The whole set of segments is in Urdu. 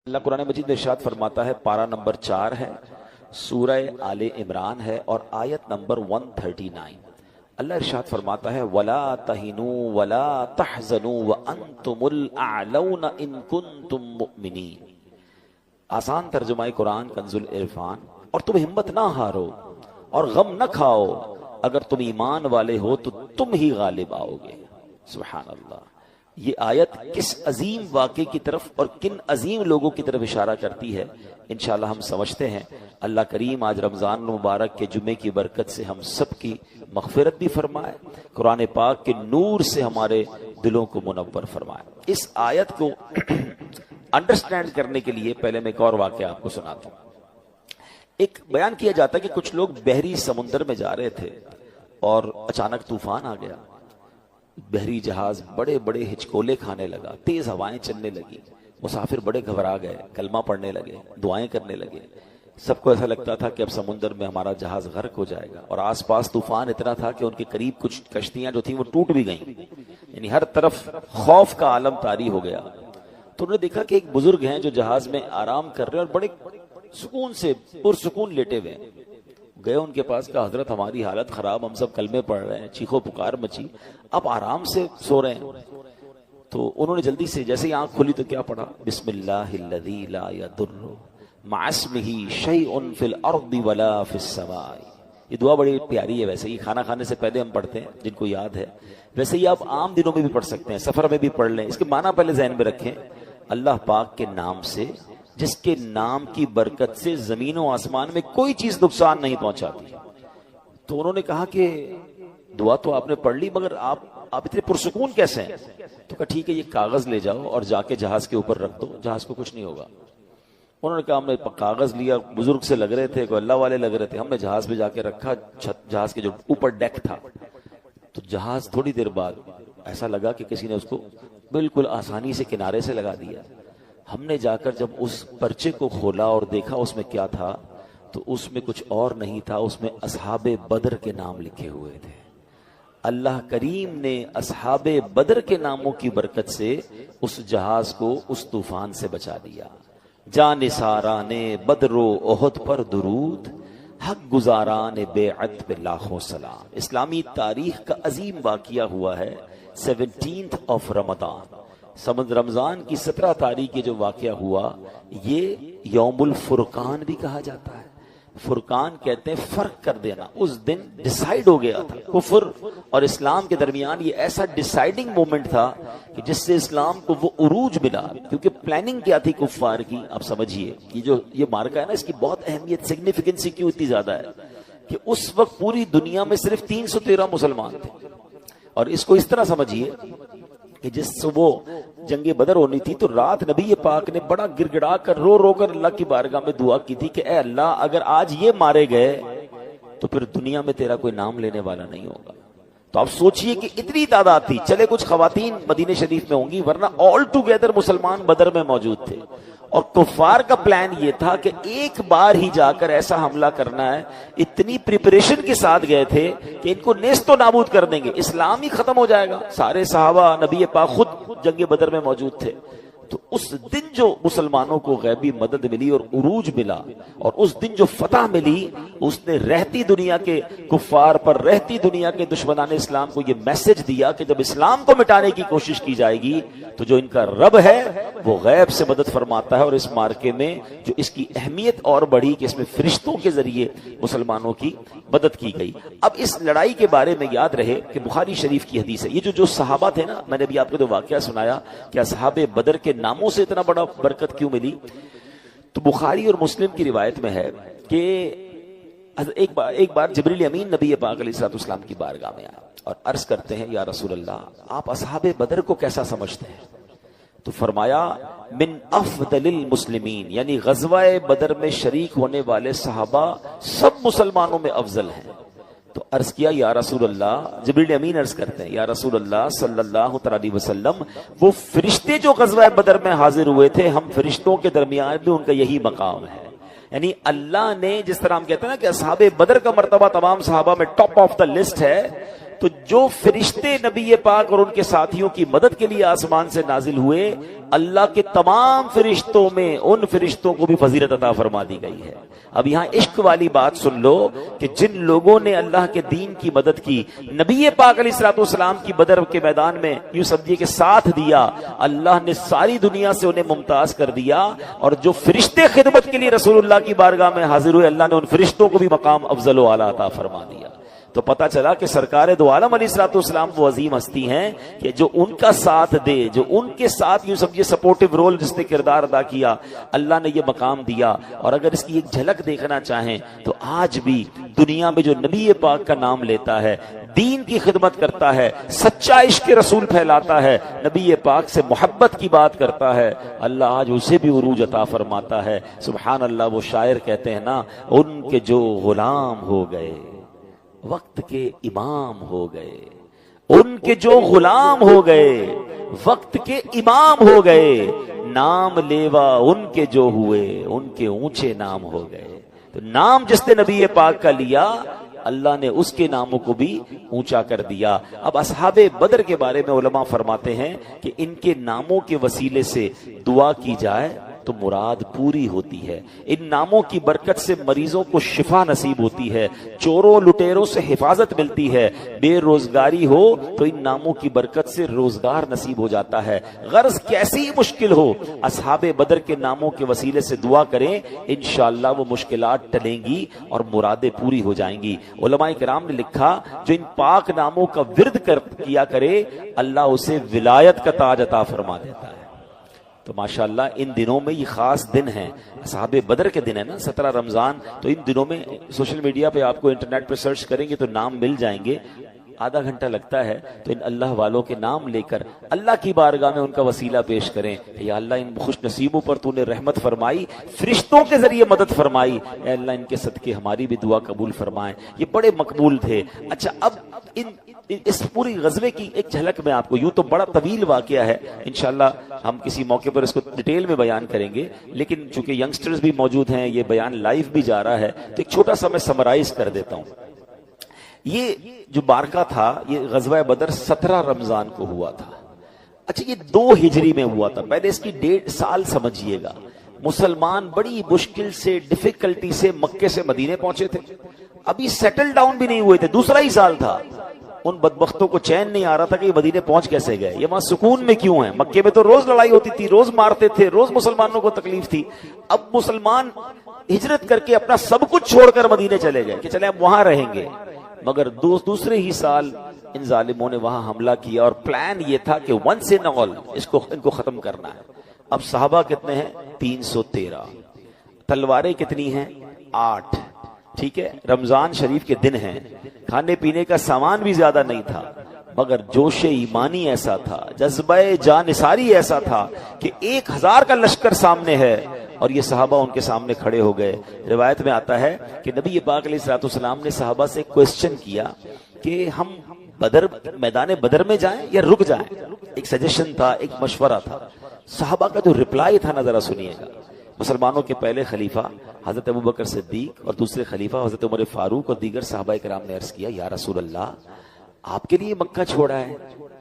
اللہ قرآن مجید میں ارشاد فرماتا ہے، پارہ نمبر 4 ہے، سورہ آل عمران ہے اور آیت نمبر 139۔ اللہ ارشاد فرماتا ہے وَلَا تَهِنُوا وَلَا تَحْزَنُوا وَأَنْتُمُ الْأَعْلَوْنَ إِن كُنتُم مُؤْمِنِينَ۔ آسان ترجمہ قرآن کنز العرفان۔ اور تم ہمت نہ ہارو اور غم نہ کھاؤ، اگر تم ایمان والے ہو تو تم ہی غالب آؤ گے۔ سبحان اللہ۔ یہ آیت کس عظیم واقعے کی طرف اور کن عظیم لوگوں کی طرف اشارہ کرتی ہے، انشاءاللہ ہم سمجھتے ہیں۔ اللہ کریم آج رمضان المبارک کے جمعے کی برکت سے ہم سب کی مغفرت بھی فرمائے، قرآن پاک کے نور سے ہمارے دلوں کو منور فرمائے۔ اس آیت کو انڈرسٹینڈ کرنے کے لیے پہلے میں ایک اور واقعہ آپ کو سناتا ہوں۔ ایک بیان کیا جاتا ہے کہ کچھ لوگ بحری سمندر میں جا رہے تھے اور اچانک طوفان آ گیا، بحری جہاز بڑے بڑے ہچکولے کھانے لگا، تیز ہوائیں چلنے لگی، مسافر بڑے گھبرا گئے، کلمہ پڑھنے لگے، دعائیں کرنے لگے۔ سب کو ایسا لگتا تھا کہ اب سمندر میں ہمارا جہاز غرق ہو جائے گا، اور آس پاس طوفان اتنا تھا کہ ان کے قریب کچھ کشتیاں جو تھیں وہ ٹوٹ بھی گئیں، یعنی ہر طرف خوف کا عالم طاری ہو گیا۔ تو انہوں نے دیکھا کہ ایک بزرگ ہیں جو جہاز میں آرام کر رہے ہیں اور بڑے سکون سے پرسکون لیٹے ہوئے ہیں۔ گئے ان کے پاس، کہا حضرت ہماری حالت خراب، ہم سب کلمے پڑھ رہے ہیں، چیخو پکار مچی، آپ آرام سے سو رہے ہیں۔ تو انہوں نے جلدی سے جیسے ہی آنکھ کھلی تو کیا پڑھا؟ بسم اللہ الذی لا یضر مع اسمہ شیء فی الارض ولا فی السماء۔ یہ دعا بڑی پیاری ہے، ویسے ہی کھانا کھانے سے پہلے ہم پڑھتے ہیں جن کو یاد ہے، ویسے ہی آپ عام دنوں میں بھی پڑھ سکتے ہیں، سفر میں بھی پڑھ لیں۔ اس کے معنی پہلے ذہن میں رکھیں، اللہ پاک کے نام سے، جس کے نام کی برکت سے زمین و آسمان میں کوئی چیز نقصان نہیں پہنچاتی۔ تو انہوں نے کہا کہ دعا تو آپ نے پڑھ لی، مگر آپ اتنے پرسکون کیسے ہیں؟ تو کہا ٹھیک ہے، یہ کاغذ لے جاؤ اور جا کے جہاز کے اوپر رکھ دو، جہاز کو کچھ نہیں ہوگا۔ انہوں نے کہا ہم نے کاغذ لیا، بزرگ سے لگ رہے تھے، کوئی اللہ والے لگ رہے تھے، ہم نے جہاز پہ جا کے رکھا، جہاز کے جو اوپر ڈیک تھا، تو جہاز تھوڑی دیر بعد ایسا لگا کہ کسی نے اس کو بالکل آسانی سے کنارے سے لگا دیا۔ ہم نے جا کر جب اس پرچے کو کھولا اور دیکھا اس میں کیا تھا، تو اس میں کچھ اور نہیں تھا، اس میں اصحاب بدر کے نام لکھے ہوئے تھے۔ اللہ کریم نے اصحاب بدر کے ناموں کی برکت سے اس جہاز کو اس طوفان سے بچا دیا۔ جان ساران بدر و احد پر درود، حق گزاران بیعت پہ لاکھوں سلام۔ اسلامی تاریخ کا عظیم واقعہ ہوا ہے 17 رمضان، رمضان کی 17 تاریخ جو واقعہ ہوا، یہ یوم الفرقان بھی کہا جاتا ہے۔ فرقان کہتے ہیں فرق کر دینا، اس دن ڈیسائیڈ ہو گیا تھا کفر اور اسلام کے درمیان۔ یہ ایسا ڈیسائیڈنگ مومنٹ تھا کہ جس سے اسلام کو وہ عروج ملا، کیونکہ پلاننگ کیا تھی کفار کی، آپ سمجھیے یہ مارکا ہے نا، اس کی بہت اہمیت، سگنیفیکنسی کیوں اتنی زیادہ ہے کہ اس وقت پوری دنیا میں صرف 313 مسلمان تھے۔ اور اس کو اس طرح سمجھیے کہ جس وہ جنگ بدر ہونی تھی تو رات نبی پاک نے بڑا گڑ گڑا کر رو کر اللہ کی بارگاہ میں دعا کی تھی کہ اے اللہ، اگر آج یہ مارے گئے تو پھر دنیا میں تیرا کوئی نام لینے والا نہیں ہوگا۔ تو آپ سوچئے کہ اتنی تعداد تھی، چلے کچھ خواتین مدینہ شریف میں ہوں گی، ورنہ آل ٹوگیدر مسلمان بدر میں موجود تھے۔ اور کفار کا پلان یہ تھا کہ ایک بار ہی جا کر ایسا حملہ کرنا ہے، اتنی پریپریشن کے ساتھ گئے تھے کہ ان کو نیست و نابود کر دیں گے، اسلام ہی ختم ہو جائے گا۔ سارے صحابہ نبی پاک خود جنگ بدر میں موجود تھے۔ تو اس دن جو مسلمانوں کو غیبی مدد ملی اور عروج ملا، اور اس دن جو فتح ملی، اس نے رہتی دنیا کے کفار پر، رہتی دنیا کے دشمنان اسلام کو یہ میسج دیا کہ جب اسلام کو مٹانے کی کوشش کی جائے گی تو جو ان کا رب ہے وہ غیب سے مدد فرماتا ہے۔ اور اس مارکے میں جو اس کی اہمیت اور بڑھی کہ اس میں فرشتوں کے ذریعے مسلمانوں کی مدد کی گئی۔ اب اس لڑائی کے بارے میں یاد رہے کہ بخاری شریف کی حدیث ہے، یہ جو صحابہ تھے نا، میں نے بھی آپ کو جو واقعہ سنایا کہ اصحاب بدر کے ناموں سے اتنا بڑا برکت کیوں ملی، تو بخاری اور مسلم کی روایت میں ہے کہ ایک بار جبریل امین نبی پاک علیہ الصلوۃ والسلام کی بارگاہ میں آیا اور عرض کرتے ہیں یا رسول اللہ، آپ اصحاب بدر کو کیسا سمجھتے ہیں؟ تو فرمایا من افضل المسلمین، یعنی غزوہ بدر میں شریک ہونے والے صحابہ سب مسلمانوں میں افضل ہیں۔ تو عرض کیا یا رسول اللہ، جبریل امین عرض کرتے ہیں یا رسول اللہ صلی اللہ علیہ وسلم، وہ فرشتے جو غزوہ بدر میں حاضر ہوئے تھے، ہم فرشتوں کے درمیان بھی ان کا یہی مقام ہے۔ یعنی اللہ نے، جس طرح ہم کہتے ہیں نا کہ اصحاب بدر کا مرتبہ تمام صحابہ میں ٹاپ آف دا لسٹ ہے، تو جو فرشتے نبی پاک اور ان کے ساتھیوں کی مدد کے لیے آسمان سے نازل ہوئے، اللہ کے تمام فرشتوں میں ان فرشتوں کو بھی فضیلت عطا فرما دی گئی ہے۔ اب یہاں عشق والی بات سن لو کہ جن لوگوں نے اللہ کے دین کی مدد کی، نبی پاک علیہ الصلوۃ والسلام کی بدر کے میدان میں یوں سمجھیے کہ ساتھ دیا، اللہ نے ساری دنیا سے انہیں ممتاز کر دیا، اور جو فرشتے خدمت کے لیے رسول اللہ کی بارگاہ میں حاضر ہوئے، اللہ نے ان فرشتوں کو بھی مقام افضل و اعلیٰ عطا فرما دیا۔ تو پتہ چلا کہ سرکار دو عالم علیہ الصلوۃ والسلام وہ عظیم ہستی ہیں کہ جو ان کا ساتھ دے، جو ان کے ساتھ یوں سمجھے سپورٹیو رول جس نے کردار ادا کیا، اللہ نے یہ مقام دیا۔ اور اگر اس کی ایک جھلک دیکھنا چاہیں تو آج بھی دنیا میں جو نبی پاک کا نام لیتا ہے، دین کی خدمت کرتا ہے، سچا عشق رسول پھیلاتا ہے، نبی پاک سے محبت کی بات کرتا ہے، اللہ آج اسے بھی عروج عطا فرماتا ہے۔ سبحان اللہ۔ وہ شاعر کہتے ہیں نا، ان کے جو غلام ہو گئے وقت کے امام ہو گئے، ان کے جو غلام ہو گئے وقت کے امام ہو گئے، نام لیوا ان کے جو ہوئے ان کے اونچے نام ہو گئے۔ تو نام جس نے نبی پاک کا لیا، اللہ نے اس کے ناموں کو بھی اونچا کر دیا۔ اب اصحاب بدر کے بارے میں علماء فرماتے ہیں کہ ان کے ناموں کے وسیلے سے دعا کی جائے تو مراد پوری ہوتی ہے۔ ان ناموں کی برکت سے مریضوں کو شفا نصیب ہوتی ہے، چوروں لٹیروں سے حفاظت ملتی ہے، بے روزگاری ہو تو ان ناموں کی برکت سے روزگار نصیب ہو جاتا ہے۔ غرض کیسی مشکل ہو، اصحاب بدر کے ناموں کے وسیلے سے دعا کریں، انشاءاللہ وہ مشکلات ٹلیں گی اور مرادیں پوری ہو جائیں گی۔ علماء کرام نے لکھا جو ان پاک ناموں کا ورد کیا کرے، اللہ اسے ولایت کا تاج عطا فرما دیتا ہے۔ تو ماشاءاللہ ان دنوں میں یہ خاص دن ہیں، اصحاب بدر کے دن ہے نا، 17 رمضان۔ تو ان دنوں میں سوشل میڈیا پہ آپ کو انٹرنیٹ پہ سرچ کریں گے تو نام مل جائیں گے، آدھا گھنٹہ لگتا ہے۔ تو ان اللہ والوں کے نام لے کر اللہ کی بارگاہ میں ان کا وسیلہ پیش کریں، یا اللہ ان خوش نصیبوں پر تو نے رحمت فرمائی، فرشتوں کے ذریعے مدد فرمائی، اے اللہ ان کے صدقے ہماری بھی دعا قبول فرمائیں۔ یہ بڑے مقبول تھے۔ اچھا، اب اس پوری غزوے کی ایک جھلک میں آپ کو، یوں تو بڑا طویل واقعہ ہے، انشاءاللہ ہم کسی موقع پر اس کو ڈیٹیل میں بیان کریں گے، لیکن چونکہ ینگسٹرز بھی موجود ہیں، یہ بیان لائیو بھی جا رہا ہے، تو ایک چھوٹا سا میں سمرائز کر دیتا ہوں۔ یہ جو بارکہ تھا، یہ غزوہ بدر 17 رمضان کو ہوا تھا۔ اچھا، یہ 2 ہجری میں ہوا تھا۔ پہلے اس کی ڈیٹ سال سمجھیے گا۔ مسلمان بڑی مشکل سے، ڈیفیکلٹی سے مکے سے مدینے پہنچے تھے، ابھی سیٹل ڈاؤن بھی نہیں ہوئے تھے، دوسرا ہی سال تھا۔ ان بدبختوں کو چین نہیں آ رہا تھا کہ یہ مدینے پہنچ کیسے گئے، یہ وہاں سکون میں کیوں ہیں۔ مکے میں تو روز لڑائی ہوتی تھی، روز مارتے تھے، روز مسلمانوں کو تکلیف تھی۔ اب مسلمان ہجرت کر کے اپنا سب کچھ چھوڑ کر مدینے چلے گئے کہ چلے اب وہاں رہیں گے، مگر دوسرے ہی سال ان ظالموں نے وہاں حملہ کیا، اور پلان یہ تھا کہ ونس ان آل ان کو ختم کرنا ہے۔ اب صحابہ کتنے ہیں؟ 313۔ تلواریں کتنی ہیں؟ 8۔ ٹھیک ہے، رمضان شریف کے دن ہیں، کھانے پینے کا سامان بھی زیادہ نہیں تھا، مگر جوش ایمانی ایسا تھا، جذبہ جانثاری ایسا تھا کہ 1000 کا لشکر سامنے ہے اور یہ صحابہ ان کے سامنے کھڑے ہو گئے۔ روایت میں آتا ہے کہ نبی پاک علیہ الصلوۃ والسلام نے صحابہ سے کوسچن کیا کہ ہم میدان بدر میں جائیں یا رک جائیں۔ ایک سجیشن تھا، ایک مشورہ تھا۔ صحابہ کا جو ریپلائی تھا نا، ذرا سنیے گا۔ مسلمانوں کے پہلے خلیفہ حضرت ابوبکر صدیق اور دوسرے خلیفہ حضرت عمر فاروق اور دیگر صحابہ کرام نے عرض کیا، یا رسول اللہ، آپ کے لیے مکہ چھوڑا ہے،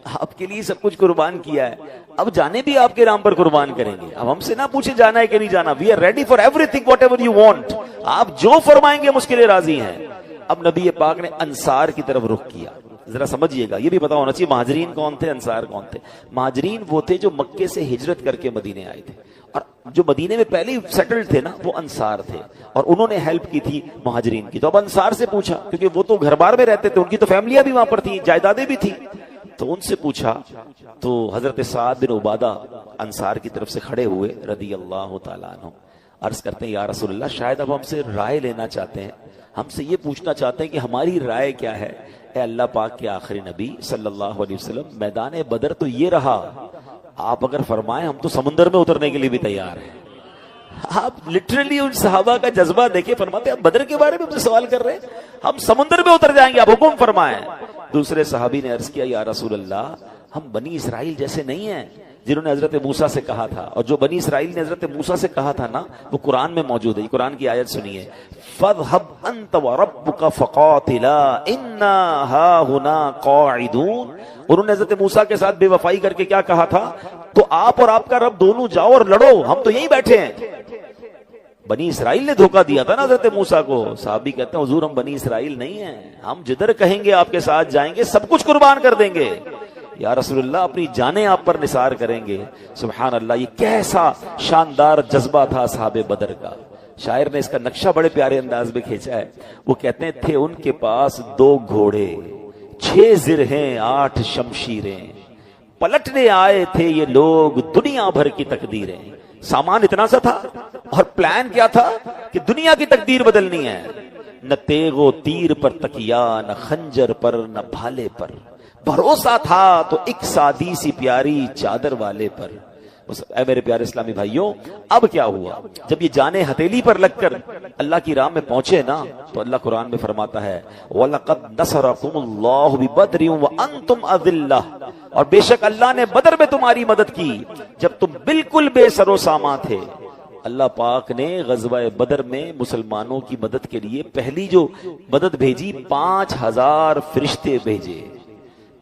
آپ کے لیے سب کچھ قربان کیا ہے، اب جانے بھی آپ کے نام پر قربان کریں گے، اب ہم سے نہ پوچھے جانا ہے کہ نہیں جانا، we are ready for everything whatever you want, آپ جو فرمائیں گے ہم اس کے لیے راضی ہیں۔ اب نبی پاک نے انصار کی طرف رخ کیا۔ ذرا سمجھیے گا، یہ بھی پتا ہونا چاہیے مہاجرین کون تھے، انصار کون تھے۔ مہاجرین وہ تھے جو مکے سے ہجرت کر کے مدینے آئے تھے، اور جو مدینے میں پہلے سیٹلڈ تھے نا، وہ انصار تھے، اور انہوں نے ہیلپ کی تھی مہاجرین کی۔ تو اب انصار سے پوچھا، کیونکہ وہ تو گھر بار میں رہتے تھے، ان کی تو فیملیاں بھی وہاں پر تھیں، جائیدادیں بھی تھیں، تو ان سے پوچھا تو حضرت سعد بن عبادہ انصار کی طرف سے کھڑے ہوئے رضی اللہ تعالیٰ عنہ، عرض کرتے ہیں، یا رسول اللہ، شاید اب ہم سے رائے لینا چاہتے ہیں، ہم سے یہ پوچھنا چاہتے ہیں کہ ہماری رائے کیا ہے۔ اے اللہ پاک کے آخری نبی صلی اللہ علیہ وسلم، میدان بدر تو یہ رہا، آپ اگر فرمائیں ہم تو سمندر میں اترنے کے لیے بھی تیار ہیں۔ آپ لٹرلی ان صحابہ کا جذبہ دیکھیں، فرماتے ہیں بدر کے بارے میں مجھے سوال کر رہے ہیں، ہم سمندر میں اتر جائیں گے، آپ حکم فرمائیں۔ دوسرے صحابی نے عرض کیا، یا رسول اللہ، ہم بنی اسرائیل جیسے نہیں ہیں، جنہوں نے حضرت موسیٰ سے کہا تھا، اور جو بنی اسرائیل نے حضرت موسیٰ سے کہا تھا نا، وہ قرآن میں موجود ہے. قرآن کی آیت سنیے، فَاذْهَبْ أَنْتَ وَرَبُّكَ فَقَاتِلَا إِنَّا هَاهُنَا قَاعِدُونَ. انہوں نے حضرت موسیٰ کے ساتھ بے وفائی کر کے کیا کہا تھا؟ تو آپ اور آپ کا رب دونوں جاؤ اور لڑو، ہم تو یہیں بیٹھے ہیں. بنی اسرائیل نے دھوکہ دیا تھا نا حضرت موسیٰ کو. صحابی کہتے ہیں حضور ہم بنی اسرائیل نہیں ہیں، ہم جدھر کہیں گے آپ کے ساتھ جائیں گے، سب کچھ قربان کر دیں گے. یا رسول اللہ اپنی جانیں آپ پر نثار کریں گے. سبحان اللہ، یہ کیسا شاندار جذبہ تھا اصحاب بدر کا. شاعر نے اس کا نقشہ بڑے پیارے انداز میں کھینچا ہے. وہ کہتے ہیں تھے ان کے پاس 2 گھوڑے، 6 زرہیں 8 شمشیریں، پلٹنے آئے تھے یہ لوگ دنیا بھر کی تقدیریں. سامان اتنا سا تھا اور پلان کیا تھا کہ دنیا کی تقدیر بدلنی ہے. نہ تیغ و تیر پر تکیا، نہ خنجر پر، نہ بھالے پر. بھروسہ تھا تو ایک سادی سی پیاری چادر والے پر. اے میرے پیارے اسلامی بھائیوں، اب کیا ہوا؟ جب یہ جانیں ہتھیلی پر لگ کر اللہ کی راہ میں پہنچے نا، تو اللہ قرآن میں فرماتا ہے وَلَقَدْ نَصَرَكُمُ اللَّهُ بِبَدْرٍ وَأَنْتُمْ أَذِلَّةٌ. اور بے شک اللہ نے بدر میں تمہاری مدد کی جب تم بالکل بے سر و سامان تھے. اللہ پاک نے غزوہ بدر میں مسلمانوں کی مدد کے لیے پہلی جو مدد بھیجی، 5000 فرشتے بھیجے.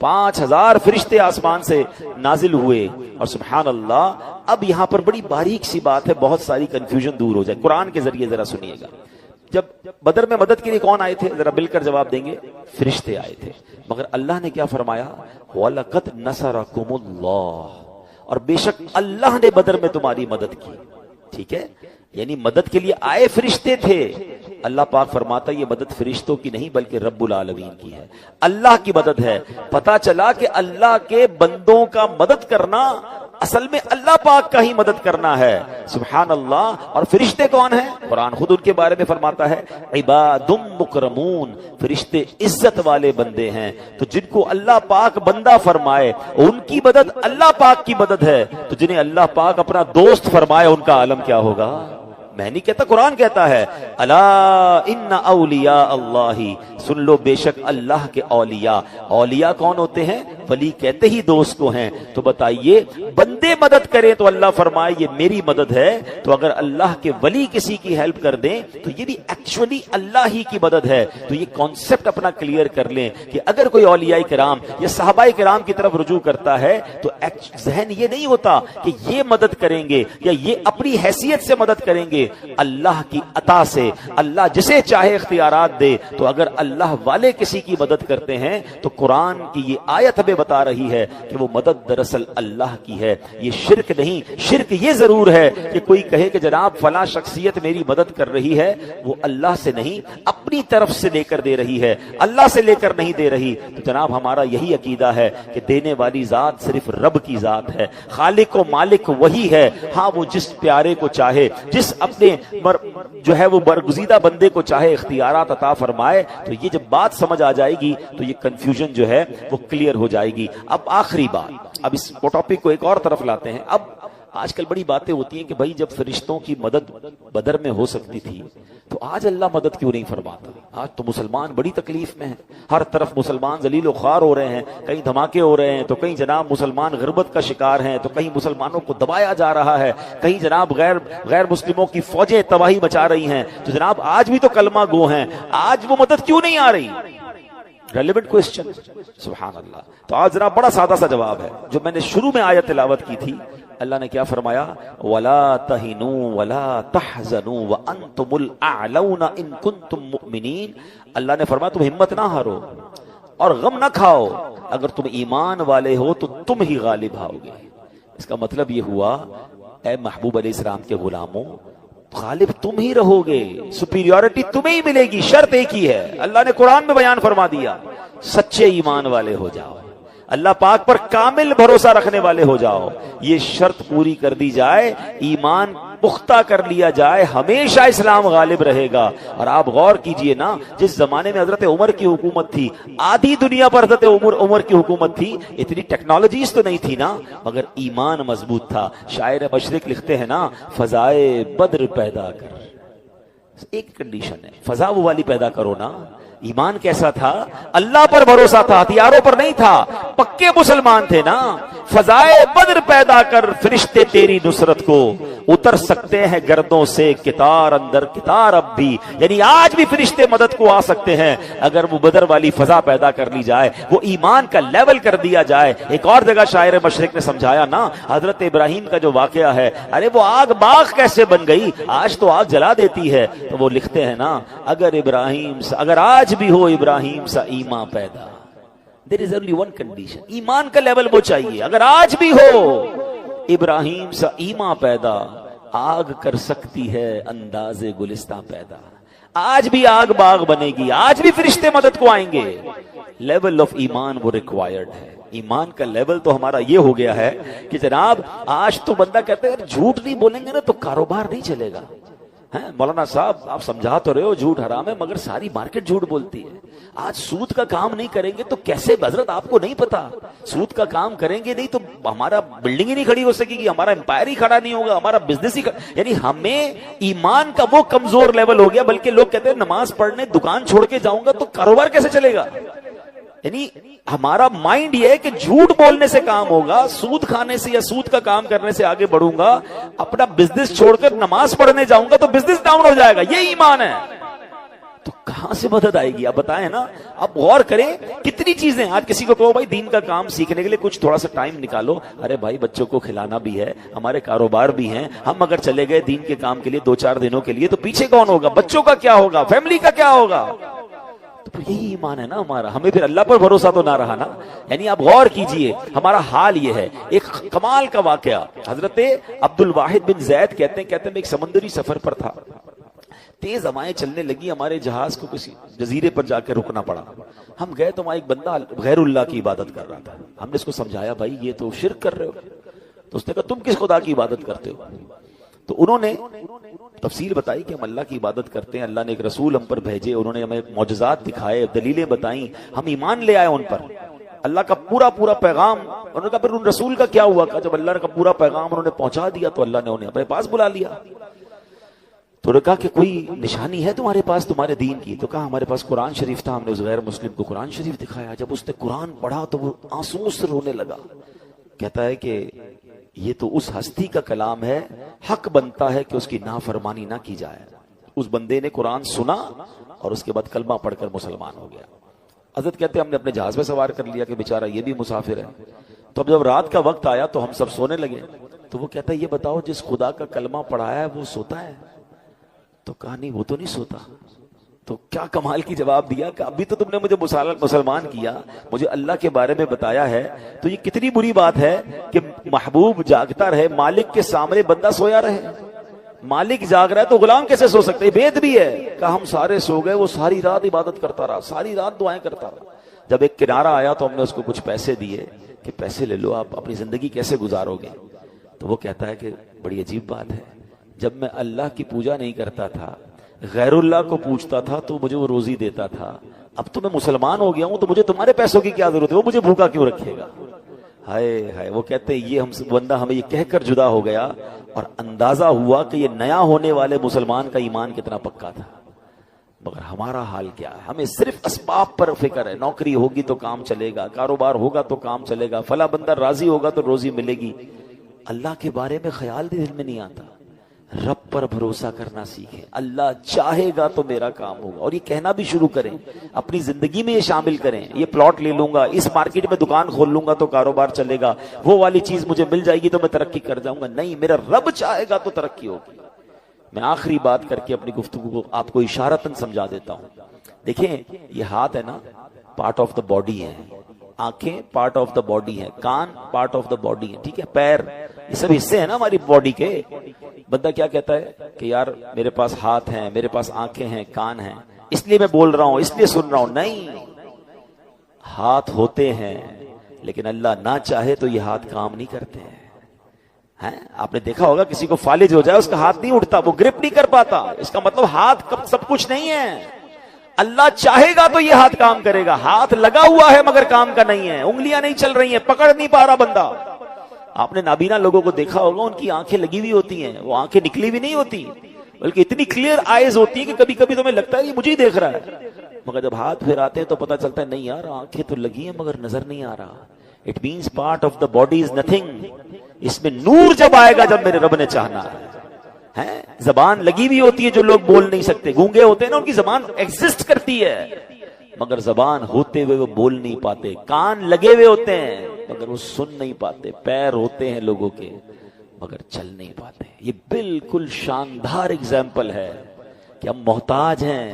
5000 فرشتے آسمان سے نازل ہوئے. اور سبحان اللہ، اب یہاں پر بڑی باریک سی بات ہے، بہت ساری کنفیوژن دور ہو جائے. قرآن کے ذریعے ذرا سنیے گا. جب بدر میں مدد کے لیے کون آئے تھے؟ ذرا مل کر جواب دیں گے. فرشتے آئے تھے. مگر اللہ نے کیا فرمایا؟ وَلَقَدْ نَصَرَكُمُ اللَّهُ. اور بے شک اللہ نے بدر میں تمہاری مدد کی. ٹھیک ہے، یعنی مدد کے لیے آئے فرشتے تھے. اللہ پاک فرماتا یہ مدد فرشتوں کی نہیں بلکہ رب العالمین کی ہے، اللہ کی مدد ہے. پتا چلا کہ اللہ کے بندوں کا مدد کرنا اصل میں اللہ پاک کا ہی مدد کرنا ہے. سبحان اللہ. اور فرشتے کون ہیں؟ قرآن خود ان کے بارے میں فرماتا ہے عباد مکرمون. فرشتے عزت والے بندے ہیں. تو جن کو اللہ پاک بندہ فرمائے ان کی مدد اللہ پاک کی مدد ہے. تو جنہیں اللہ پاک اپنا دوست فرمائے ان کا عالم کیا ہوگا؟ میں نہیں کہتا، قرآن کہتا ہے الا ان اولیاء اللہ. سن لو، بے شک اللہ کے اولیاء. اولیاء کون ہوتے ہیں؟ ولی کہتے ہی دوست کو ہیں. تو بتائیے، بندے مدد کریں تو اللہ فرمائے یہ میری مدد ہے. تو اگر اللہ کے ولی کسی کی ہیلپ کر دیں تو یہ بھی ایکچولی اللہ ہی کی مدد ہے. تو یہ کانسیپٹ اپنا کلیئر کر لیں کہ اگر کوئی اولیاء کرام یا صحابہ کرام کی طرف رجوع کرتا ہے تو ذہن یہ نہیں ہوتا کہ یہ مدد کریں گے یا یہ اپنی حیثیت سے مدد کریں گے. اللہ کی عطا سے اللہ جسے چاہے اختیارات دے. تو اگر اللہ والے کسی کی مدد کرتے ہیں تو قرآن کی یہ آیت ہمیں بتا رہی ہے کہ وہ مدد دراصل اللہ کی ہے. یہ شرک نہیں. شرک یہ ضرور ہے کہ کوئی کہے کہ جناب فلاں شخصیت میری مدد کر رہی ہے، وہ اللہ سے نہیں اپنی طرف سے لے کر دے رہی ہے، اللہ سے لے کر نہیں دے رہی. تو جناب ہمارا یہی عقیدہ ہے کہ دینے والی ذات صرف رب کی ذات ہے، خالق و مالک وہی ہے. ہاں وہ جس پیارے کو چاہے، جس اپنے جو ہے وہ برگزیدہ بندے کو چاہے اختیارات عطا فرمائے. تو یہ جب بات سمجھ آ جائے گی تو یہ کنفیوژن جو ہے وہ کلیئر ہو جائے گی. اب آخری بات، اب اس ٹاپک کو ایک اور طرف لاتے ہیں. اب آج کل بڑی باتیں ہوتی ہیں کہ بھائی جب فرشتوں کی مدد بدر میں ہو سکتی تھی تو آج اللہ مدد کیوں نہیں فرماتا؟ آج تو مسلمان بڑی تکلیف میں ہیں، ہر طرف مسلمان ذلیل و خوار ہو رہے ہیں. کہیں دھماکے ہو رہے ہیں تو کہیں جناب مسلمان غربت کا شکار ہیں، تو کہیں مسلمانوں کو دبایا جا رہا ہے، کہیں جناب غیر مسلموں کی فوجیں تباہی مچا رہی ہیں. تو جناب آج بھی تو کلمہ گو ہیں، آج وہ مدد کیوں نہیں آ رہی؟ Relevant question. سبحان اللہ. تو آج ذرا بڑا سادہ سا جواب ہے جو میں نے شروع میں آیت تلاوت کی تھی. اللہ نے کیا فرمایا؟ وَلَا تَهِنُوا وَلَا تَحْزَنُوا وَأَنْتُمُ الْأَعْلَوْنَ إِن كُنتُم مُؤْمِنِينَ. اللہ نے فرمایا تم ہمت نہ ہارو اور غم نہ کھاؤ، اگر تم ایمان والے ہو تو تم ہی غالب آؤ گے. اس کا مطلب یہ ہوا اے محبوب علیہ السلام کے غلاموں، غالب تم ہی رہو گے، سپیریورٹی تمہیں ہی ملے گی. شرط ایک ہی ہے، اللہ نے قرآن میں بیان فرما دیا، سچے ایمان والے ہو جاؤ، اللہ پاک پر کامل بھروسہ رکھنے والے ہو جاؤ. یہ شرط پوری کر دی جائے، ایمان پختہ کر لیا جائے، ہمیشہ اسلام غالب رہے گا. اور آپ غور کیجئے نا، جس زمانے میں حضرت عمر کی حکومت تھی، آدھی دنیا پر حضرت عمر کی حکومت تھی، اتنی ٹیکنالوجیز تو نہیں تھی نا، مگر ایمان مضبوط تھا. شاعر مشرق لکھتے ہیں نا، فضائے بدر پیدا کر. ایک کنڈیشن ہے، فضا وہ والی پیدا کرو نا ایمان کیسا تھا؟ اللہ پر بھروسہ تھا، ہتھیاروں پر نہیں تھا، پکے مسلمان تھے نا۔ فضائے بدر پیدا کر فرشتے تیری نصرت کو، اتر سکتے ہیں گردوں سے کتار اندر کتار اب بھی، یعنی آج بھی فرشتے مدد کو آ سکتے ہیں اگر وہ بدر والی فضا پیدا کر لی جائے، وہ ایمان کا لیول کر دیا جائے۔ ایک اور جگہ شاعر مشرق نے سمجھایا نا، حضرت ابراہیم کا جو واقعہ ہے، ارے وہ آگ باغ کیسے بن گئی، آج تو آگ جلا دیتی ہے، تو وہ لکھتے ہیں نا، اگر آج بھی ہو ابراہیم سا ایمان پیدا، there is only one condition، ایمان کا لیول وہ چاہیے، اگر آج بھی ہو ابراہیم سا ایمان پیدا، آگ کر سکتی ہے انداز گلستہ پیدا۔ آج بھی آگ باغ بنے گی، آج بھی فرشتے مدد کو آئیں گے، لیول آف ایمان وہ ریکوائرڈ ہے۔ ایمان کا لیول تو ہمارا یہ ہو گیا ہے کہ جناب آج تو بندہ کہتا ہے جھوٹ نہیں بولیں گے نا تو کاروبار نہیں چلے گا۔ مولانا صاحب آپ سمجھا تو رہے ہو جھوٹ حرام ہے، مگر ساری مارکیٹ جھوٹ بولتی ہے۔ آج سود کا کام نہیں کریں گے تو کیسے، حضرت آپ کو نہیں پتا، سود کا کام کریں گے نہیں تو ہمارا بلڈنگ ہی نہیں کھڑی ہو سکے گی، ہمارا امپائر ہی کھڑا نہیں ہوگا، ہمارا بزنس ہی یعنی ہمیں ایمان کا وہ کمزور لیول ہو گیا، بلکہ لوگ کہتے ہیں نماز پڑھنے دکان چھوڑ کے جاؤں گا تو کاروبار کیسے چلے گا۔ یعنی ہمارا مائنڈ یہ ہے کہ جھوٹ بولنے سے کام ہوگا، سود کھانے سے یا سود کا کام کرنے سے آگے بڑھوں گا، اپنا بزنس چھوڑ کر نماز پڑھنے جاؤں گا تو بزنس ڈاؤن ہو جائے گا، یہ ایمان ہے۔ تو کہاں سے مدد آئے گی؟ آپ بتائیں نا، آپ غور کریں کتنی چیزیں، آج کسی کو کہو بھائی دین کا کام سیکھنے کے لیے کچھ تھوڑا سا ٹائم نکالو، ارے بھائی بچوں کو کھلانا بھی ہے، ہمارے کاروبار بھی ہیں، ہم اگر چلے گئے دین کے کام کے لیے 2-4 دنوں کے لیے تو پیچھے کون ہوگا؟ بچوں کا کیا ہوگا؟ فیملی کا کیا ہوگا؟ تو یہی ایمان ہے نا ہمارا، ہمیں پھر اللہ پر بھروسہ تو نہ رہا نا۔ یعنی آپ غور کیجئے ہمارا حال یہ ہے۔ ایک کمال کا واقعہ، حضرت عبد الواحد بن زید کہتے ہیں میں ایک سمندری سفر پر تھا، تیز ہوائیں چلنے لگی، ہمارے جہاز کو کسی جزیرے پر جا کے رکنا پڑا۔ ہم گئے تو وہاں ایک بندہ غیر اللہ کی عبادت کر رہا تھا۔ ہم نے اس کو سمجھایا بھائی یہ تو شرک کر رہے ہو، تو اس نے کہا تم کس خدا کی عبادت کرتے ہو؟ تو انہوں نے تفصیل بتائی کہ ہم اللہ کی عبادت کرتے ہیں، اللہ نے ایک رسول ہم پر بھیجے، انہوں نے ہمیں معجزات دکھائے، دلیلیں بتائیں، ہم ایمان لے آئے ان پر، اللہ کا پورا پیغام۔ انہوں نے کہا پھر ان رسول کا کیا ہوا؟ کہ جب اللہ کا پورا پیغام انہوں نے پہنچا دیا تو اللہ نے انہیں اپنے پاس بلا لیا۔ تو نے کہا کہ کوئی نشانی ہے تمہارے پاس تمہارے دین کی؟ تو کہا ہمارے پاس قرآن شریف تھا، ہم نے اس غیر مسلم کو قرآن شریف دکھایا، جب اس نے قرآن پڑھا تو وہ آنسوؤں سے رونے لگا، کہتا ہے کہ یہ تو اس ہستی کا کلام ہے، حق بنتا ہے کہ اس کی نافرمانی نہ کی جائے۔ اس بندے نے قرآن سنا اور اس کے بعد کلمہ پڑھ کر مسلمان ہو گیا۔ حضرت کہتے ہیں ہم نے اپنے جہاز میں سوار کر لیا کہ بیچارہ یہ بھی مسافر ہے۔ تو اب جب رات کا وقت آیا تو ہم سب سونے لگے، تو وہ کہتا ہے یہ بتاؤ جس خدا کا کلمہ پڑھایا ہے وہ سوتا ہے؟ تو کہا نہیں وہ تو نہیں سوتا۔ تو کیا کمال کی جواب دیا کہ ابھی تو تم نے مجھے مسلمان کیا، مجھے اللہ کے بارے میں بتایا ہے، تو یہ کتنی بری بات ہے کہ محبوب جاگتا رہے، مالک کے سامنے بندہ سویا رہے۔ مالک جاگ رہا ہے تو غلام کیسے سو سکتے؟ وید بھی ہے کہ ہم سارے سو گئے، وہ ساری رات عبادت کرتا رہا، ساری رات دعائیں کرتا رہا۔ جب ایک کنارہ آیا تو ہم نے اس کو کچھ پیسے دیے کہ پیسے لے لو، آپ اپنی زندگی کیسے گزارو گے؟ تو وہ کہتا ہے کہ بڑی عجیب بات ہے، جب میں اللہ کی پوجا نہیں کرتا تھا، غیر اللہ کو پوچھتا تھا تو مجھے وہ روزی دیتا تھا، اب تو میں مسلمان ہو گیا ہوں تو مجھے تمہارے پیسوں کی کیا ضرورت ہے، وہ مجھے بھوکا کیوں رکھے گا؟ ہائے ہائے، وہ کہتے ہیں یہ ہم سے بندہ ہمیں یہ کہہ کر جدا ہو گیا اور اندازہ ہوا کہ یہ نیا ہونے والے مسلمان کا ایمان کتنا پکا تھا۔ مگر ہمارا حال کیا ہے؟ ہمیں صرف اسباب پر فکر ہے، نوکری ہوگی تو کام چلے گا، کاروبار ہوگا تو کام چلے گا، فلاں بندہ راضی ہوگا تو روزی ملے گی۔ اللہ کے بارے میں خیال بھی دل میں نہیں آتا۔ رب پر بھروسہ کرنا سیکھیں، اللہ چاہے گا تو میرا کام ہوگا، اور یہ کہنا بھی شروع کریں، اپنی زندگی میں یہ شامل کریں، یہ پلاٹ لے لوں گا، اس مارکیٹ میں دکان کھول لوں گا تو کاروبار چلے گا، وہ والی چیز مجھے مل جائے گی تو میں ترقی کر جاؤں گا، نہیں، میرا رب چاہے گا تو ترقی ہوگی۔ میں آخری بات کر کے اپنی گفتگو کو آپ کو اشارتاً سمجھا دیتا ہوں۔ دیکھیں یہ ہاتھ ہے نا، پارٹ آف دا باڈی ہے، آنکھیں پارٹ آف دا باڈی ہے، کان پارٹ آف دا باڈی ہے، ٹھیک ہے، پیر، یہ سب حصے ہیں نا ہماری باڈی کے۔ بندہ کیا کہتا ہے کہ یار میرے پاس ہاتھ ہیں، میرے پاس آنکھیں ہیں، کان ہیں، اس لیے میں بول رہا ہوں، اس لیے سن رہا ہوں۔ نہیں، ہاتھ ہوتے ہیں لیکن اللہ نہ چاہے تو یہ ہاتھ کام نہیں کرتے ہیں۔ آپ نے دیکھا ہوگا کسی کو فالج ہو جائے اس کا ہاتھ نہیں اٹھتا، وہ گرپ نہیں کر پاتا، اس کا مطلب ہاتھ سب کچھ نہیں ہے۔ اللہ چاہے گا تو یہ ہاتھ کام کرے گا، ہاتھ لگا ہوا ہے مگر کام کا نہیں ہے، انگلیاں نہیں چل رہی ہیں، پکڑ نہیں پا رہا بندہ۔ آپ نے نابینا لوگوں کو دیکھا ہوگا، ان کی آنکھیں لگی ہوئی ہوتی ہیں، وہ آنکھیں نکلی بھی نہیں ہوتی، بلکہ اتنی کلیئر آئیز ہوتی ہیں کہ کبھی کبھی تمہیں لگتا ہے یہ مجھے ہی دیکھ رہا ہے، مگر جب ہاتھ پھیراتے ہیں تو پتہ چلتا ہے نہیں یار آنکھیں تو لگی ہیں مگر نظر نہیں آ رہا. It means part of the body is nothing. اس میں نور جب آئے گا جب میرے رب نے چاہنا ہے. زبان لگی ہوئی ہوتی ہے جو لوگ بول نہیں سکتے، گونگے ہوتے ہیں نا، ان کی زبان ایگزسٹ کرتی ہے مگر زبان ہوتے ہوئے وہ بول نہیں پاتے. کان لگے ہوئے ہوتے ہیں مگر وہ سن نہیں پاتے. پیر ہوتے ہیں لوگوں کے مگر چل نہیں پاتے. یہ بالکل شاندار اگزامپل ہے کہ ہم محتاج ہیں